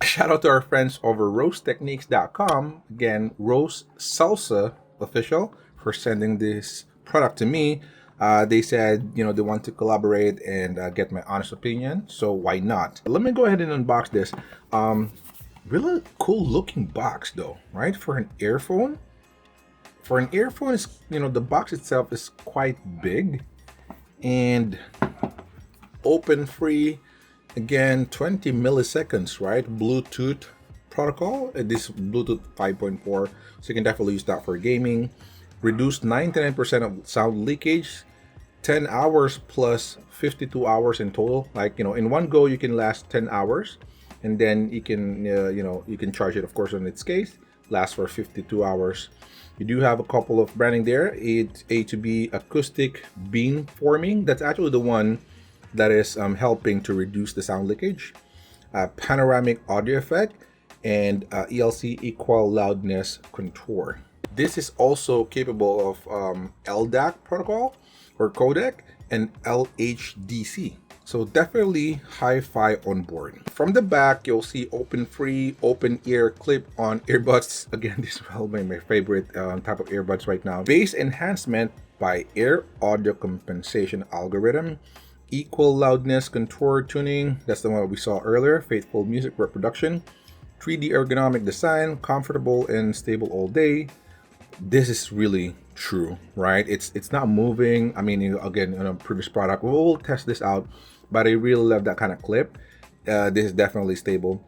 Shout out to our friends over rosetechniques.com. Again, Rose Salsa Official for sending this product to me. They said, they want to collaborate and get my honest opinion. So why not? Let me go ahead and unbox this. Really cool looking box though, right? For an earphone. For an earphone, the box itself is quite big and open free. Again, 20 milliseconds, right? Bluetooth protocol. This Bluetooth 5.4, so you can definitely use that for gaming. Reduced 99% of sound leakage. 10 hours plus 52 hours in total. Like, in one go you can last 10 hours, and then you can you can charge it, of course, on its case. Lasts for 52 hours. You do have a couple of branding there. It's A to B acoustic beam forming. That's actually the one that is helping to reduce the sound leakage. Panoramic audio effect, and ELC equal loudness contour. This is also capable of LDAC protocol or codec and LHDC. So definitely HiFi on board. From the back, you'll see OpenFree, open ear clip-on earbuds. Again, this is probably my favorite type of earbuds right now. Bass enhancement by ear audio compensation algorithm. Equal loudness contour tuning. That's the one we saw earlier. Faithful music reproduction. 3D ergonomic design. Comfortable and stable all day. This is really true, right? It's not moving. I mean, again, in a previous product, we'll test this out, but I really love that kind of clip. This is definitely stable.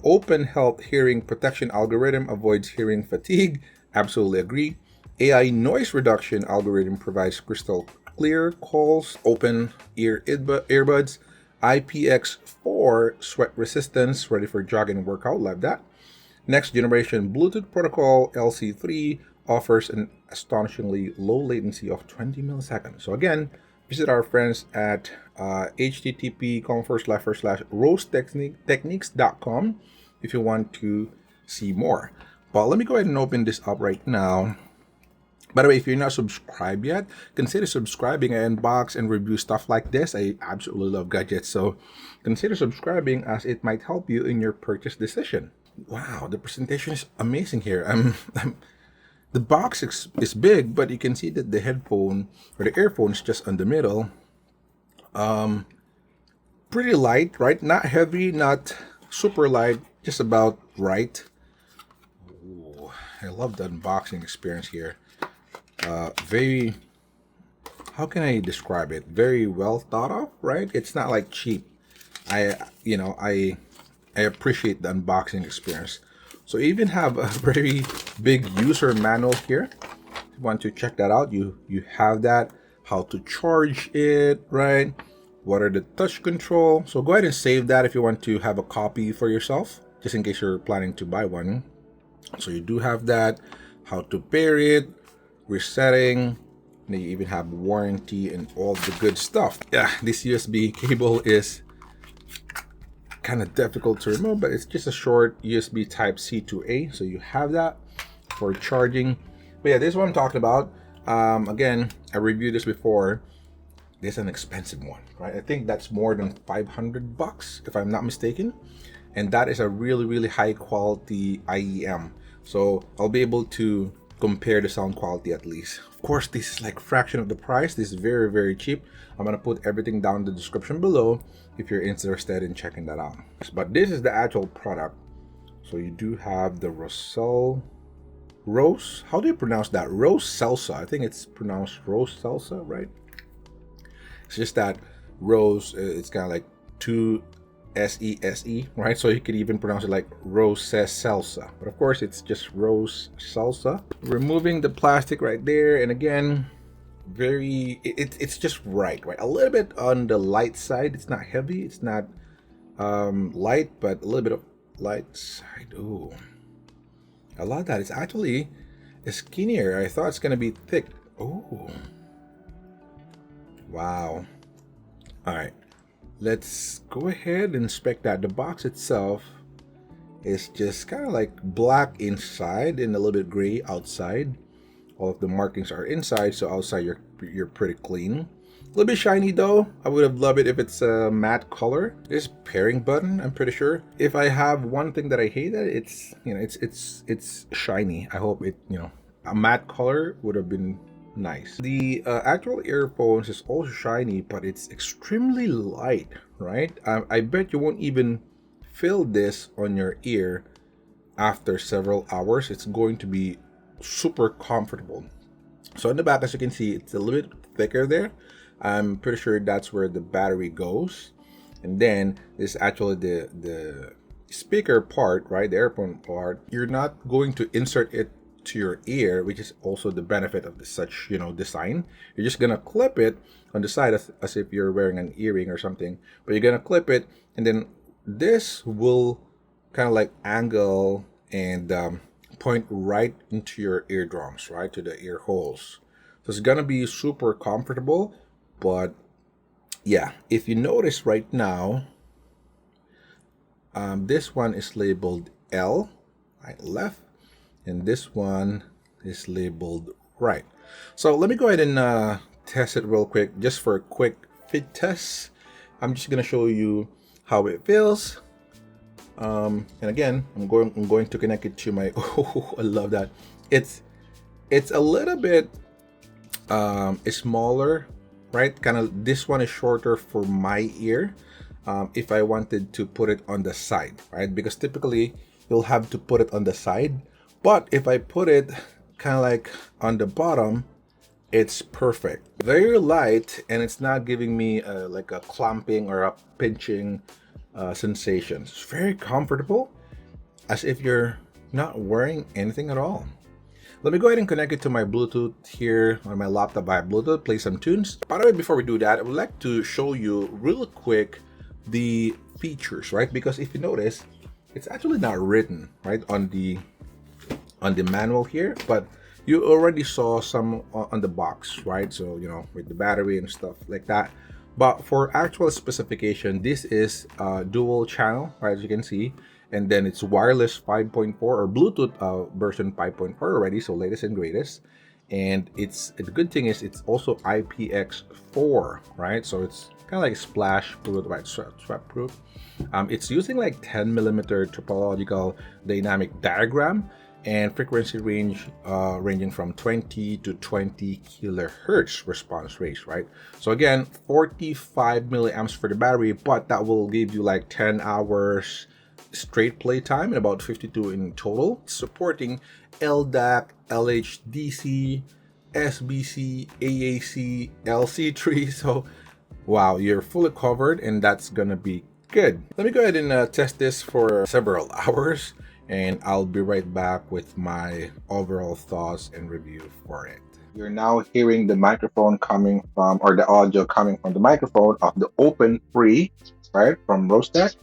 Open health hearing protection algorithm avoids hearing fatigue. Absolutely agree. AI noise reduction algorithm provides crystal clear calls. Open ear earbuds. IPX4 sweat resistance, ready for jogging and workout. Love that. Next generation Bluetooth protocol LC3 offers an astonishingly low latency of 20 milliseconds. So again, visit our friends at http://rosetechniques.com if you want to see more. But let me go ahead and open this up right now. By the way, if you're not subscribed yet, consider subscribing. I unbox and review stuff like this. I absolutely love gadgets, so consider subscribing as it might help you in your purchase decision. Wow, the presentation is amazing here. The box is big, but you can see that the headphone or the earphone is just in the middle. Pretty light, right? Not heavy, not super light, just about right. Ooh, I love the unboxing experience here. Very, how can I describe it? Very well thought of, right? It's not like cheap. I appreciate the unboxing experience. So you even have a very big user manual here. If you want to check that out, you have that. How to charge it, right? What are the touch control? So go ahead and save that if you want to have a copy for yourself, just in case you're planning to buy one. So you do have that. How to pair it, resetting. And you even have warranty and all the good stuff. Yeah, this USB cable is kind of difficult to remove, but it's just a short USB type C to A, so you have that for charging. But yeah, this is what I'm talking about. Again, I reviewed this before. This is an expensive one, right? I think that's more than $500 if I'm not mistaken, and that is a really high quality IEM, so I'll be able to compare the sound quality at least. Of course, this is like fraction of the price. This is very cheap. I'm gonna put everything down in the description below if you're interested in checking that out. But this is the actual product. So you do have the Rose, how do you pronounce that? ROSESELSA. I think it's pronounced ROSESELSA, right? It's just that Rose, it's kind of like two S-E-S-E, right? So you could even pronounce it like ROSESELSA, but of course it's just ROSESELSA. Removing the plastic right there, and again, it's just right? A little bit on the light side. It's not heavy, it's not light, but a little bit of light side. Ooh, I love that. It's actually skinnier. I thought it's gonna be thick. Oh, wow. All right, let's go ahead and inspect that. The box itself is just kind of like black inside and a little bit gray outside. All of the markings are inside, so outside you're you're pretty clean. A little bit shiny though. I would have loved it if it's a matte color. This pairing button, I'm pretty sure. If I have one thing that I hate, it's, you know, it's shiny. I hope it, you know, a matte color would have been nice. The actual earphones is also shiny, but it's extremely light, right? I bet you won't even feel this on your ear after several hours. It's going to be super comfortable. So in the back, as you can see, it's a little bit thicker there. I'm pretty sure that's where the battery goes. And then this is actually the speaker part, right? The earphone part. You're not going to insert it to your ear, which is also the benefit of such, you know, design. You're just gonna clip it on the side as if you're wearing an earring or something. But you're gonna clip it, and then this will kind of like angle and point right into your eardrums, right, to the ear holes. So it's gonna be super comfortable. But yeah, if you notice right now, this one is labeled L, right, left, and this one is labeled right. So let me go ahead and test it real quick, just for a quick fit test. I'm just gonna show you how it feels. And again, I'm going to connect it to my. Oh, I love that. It's a little bit smaller, right? Kind of, this one is shorter for my ear. If I wanted to put it on the side, right? Because typically you'll have to put it on the side. But if I put it kind of like on the bottom, it's perfect. Very light, and it's not giving me like a clamping or a pinching sensation. It's very comfortable, as if you're not wearing anything at all. Let me go ahead and connect it to my Bluetooth here on my laptop via Bluetooth, play some tunes. By the way, before we do that, I would like to show you real quick the features, right? Because if you notice, it's actually not written, right, on the manual here, but you already saw some on the box, right? So, you know, with the battery and stuff like that. But for actual specification, this is dual channel, right, as you can see. And then it's wireless 5.4 or Bluetooth version 5.4 already, so latest and greatest. And the good thing is it's also IPX4, right? So it's kind of like splash proof, right? Sweat proof. It's using like 10mm topological dynamic diagram and frequency range ranging from 20 to 20 kilohertz response rates, right? So again, 45 milliamps for the battery, but that will give you like 10 hours straight play time and about 52 in total. Supporting LDAC, LHDC, SBC, AAC, LC3. So wow, you're fully covered, and that's gonna be good. Let me go ahead and test this for several hours, and I'll be right back with my overall thoughts and review for it. You're now hearing the microphone coming from, or the audio coming from the microphone of the OpenFree, right, from ROSESELSA.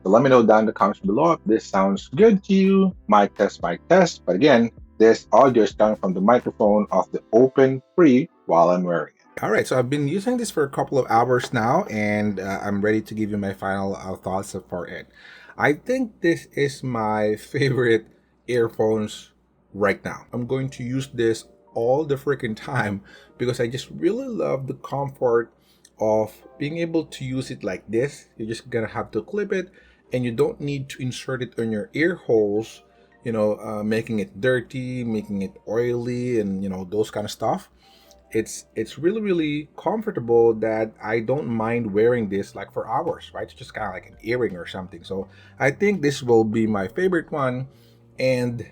So let me know down in the comments below if this sounds good to you. Mic test. But again, this audio is coming from the microphone of the OpenFree while I'm wearing it. All right, so I've been using this for a couple of hours now, and I'm ready to give you my final thoughts for it. I think this is my favorite earphones right now. I'm going to use this all the freaking time because I just really love the comfort of being able to use it like this. You're just gonna have to clip it, and you don't need to insert it on your ear holes, you know, making it dirty, making it oily, and you know, those kind of stuff. It's really, really comfortable that I don't mind wearing this like for hours, right? It's just kind of like an earring or something. So I think this will be my favorite one, and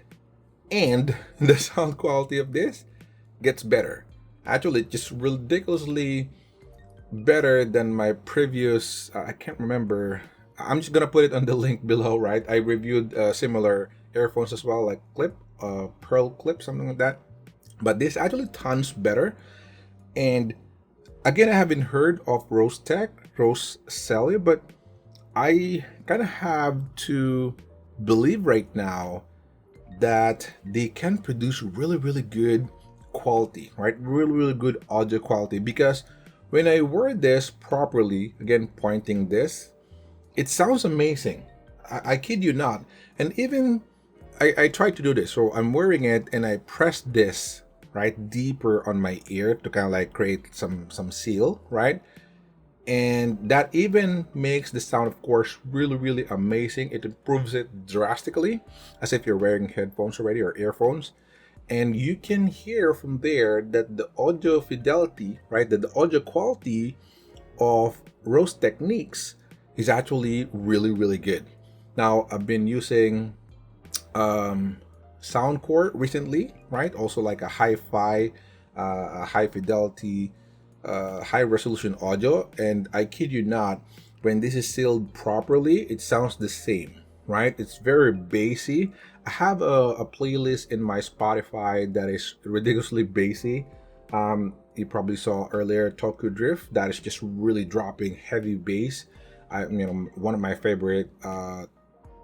the sound quality of this gets better. Actually, just ridiculously better than my previous. I can't remember. I'm just gonna put it on the link below, right? I reviewed similar earphones as well, like Pearl Clip, something like that. But this actually tons better. And again, I haven't heard of ROSESELSA, but I kind of have to believe right now that they can produce really, really good quality, right? Really, really good audio quality. Because when I wear this properly, again, pointing this, it sounds amazing. I kid you not. And even I tried to do this. So I'm wearing it and I press this right, deeper on my ear to kind of like create some seal, right? And that even makes the sound, of course, really amazing. It improves it drastically, as if you're wearing headphones already or earphones. And you can hear from there that the audio fidelity, right, that the audio quality of Rose Techniques is actually really good. Now, I've been using Soundcore recently, right? Also like a hi-fi, high fidelity, high resolution audio. And I kid you not, when this is sealed properly, it sounds the same, right? It's very bassy. I have a playlist in my Spotify that is ridiculously bassy. You probably saw earlier Tokyo Drift, that is just really dropping heavy bass. One of my favorite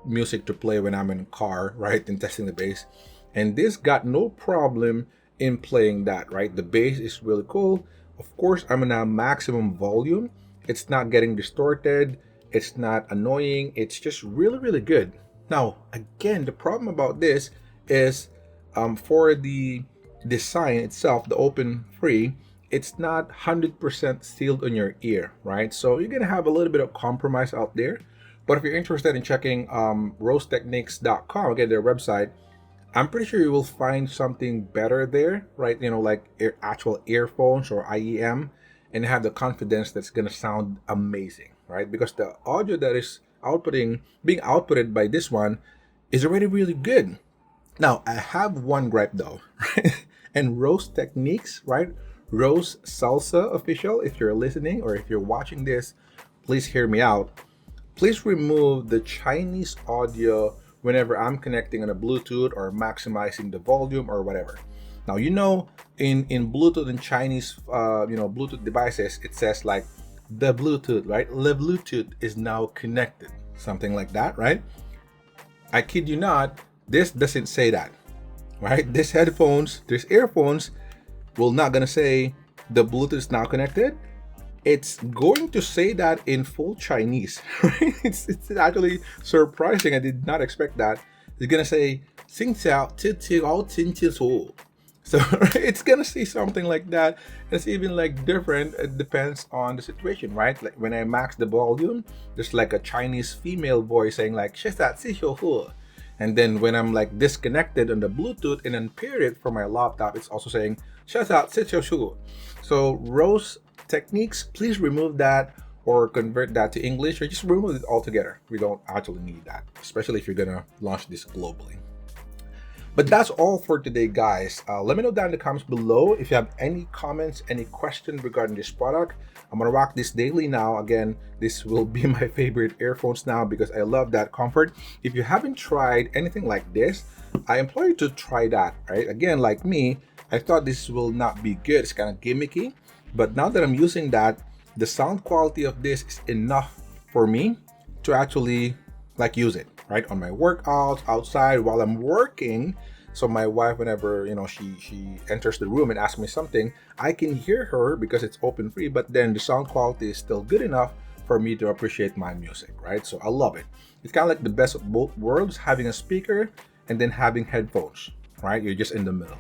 music to play when I'm in a car, right, and testing the bass. And this got no problem in playing that, right? The bass is really cool. Of course, I'm in a maximum volume. It's not getting distorted. It's not annoying. It's just really good. Now, again, the problem about this is for the design itself, the OpenFree, it's not 100% sealed on your ear, right? So you're gonna have a little bit of compromise out there. But if you're interested in checking rosetechniques.com, again, their website, I'm pretty sure you will find something better there, right? Like actual earphones or IEM, and have the confidence that's gonna sound amazing, right? Because the audio that is being outputted by this one is already really good. Now, I have one gripe though, right? And Rose Techniques, right? ROSESELSA official, if you're listening or if you're watching this, please hear me out. Please remove the Chinese audio whenever I'm connecting on a Bluetooth or maximizing the volume or whatever. Now, in Bluetooth and Chinese, Bluetooth devices, it says like the Bluetooth, right? The Bluetooth is now connected, something like that, right? I kid you not, this doesn't say that, right? This earphones will not gonna say the Bluetooth is now connected. It's going to say that in full Chinese, right? It's actually surprising. I did not expect that. It's gonna say "Xing xiao qi qi gao qin qi su." So it's gonna say something like that. It's even like different. It depends on the situation, right? Like when I max the volume, there's like a Chinese female voice saying like "Shi sa ci xiu hu." And then when I'm like disconnected on the Bluetooth and unpaired it from my laptop, it's also saying "Shi sa ci xiu hu." So Rose Techniques, please remove that or convert that to English, or just remove it altogether. We don't actually need that, especially if you're gonna launch this globally. But that's all for today, guys. Let me know down in the comments below if you have any comments, any questions regarding this product. I'm gonna rock this daily now. Again, this will be my favorite earphones now because I love that comfort. If you haven't tried anything like this, I implore you to try that, right? Again, like me, I thought this will not be good. It's kind of gimmicky. But now that I'm using that, the sound quality of this is enough for me to actually like use it, right? On my workouts, outside, while I'm working. So my wife, whenever, she enters the room and asks me something, I can hear her because it's open free, but then the sound quality is still good enough for me to appreciate my music, right? So I love it. It's kind of like the best of both worlds, having a speaker and then having headphones, right? You're just in the middle.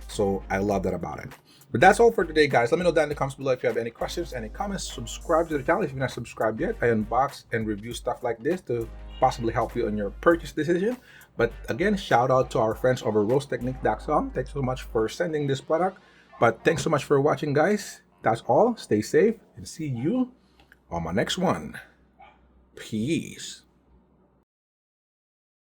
So I love that about it. But that's all for today, guys. Let me know down in the comments below if you have any questions, any comments. Subscribe to the channel if you're not subscribed yet. I unbox and review stuff like this to possibly help you on your purchase decision. But again, shout out to our friends over rosetechniques.com. Thanks so much for sending this product. But thanks so much for watching, guys. That's all. Stay safe and see you on my next one. Peace.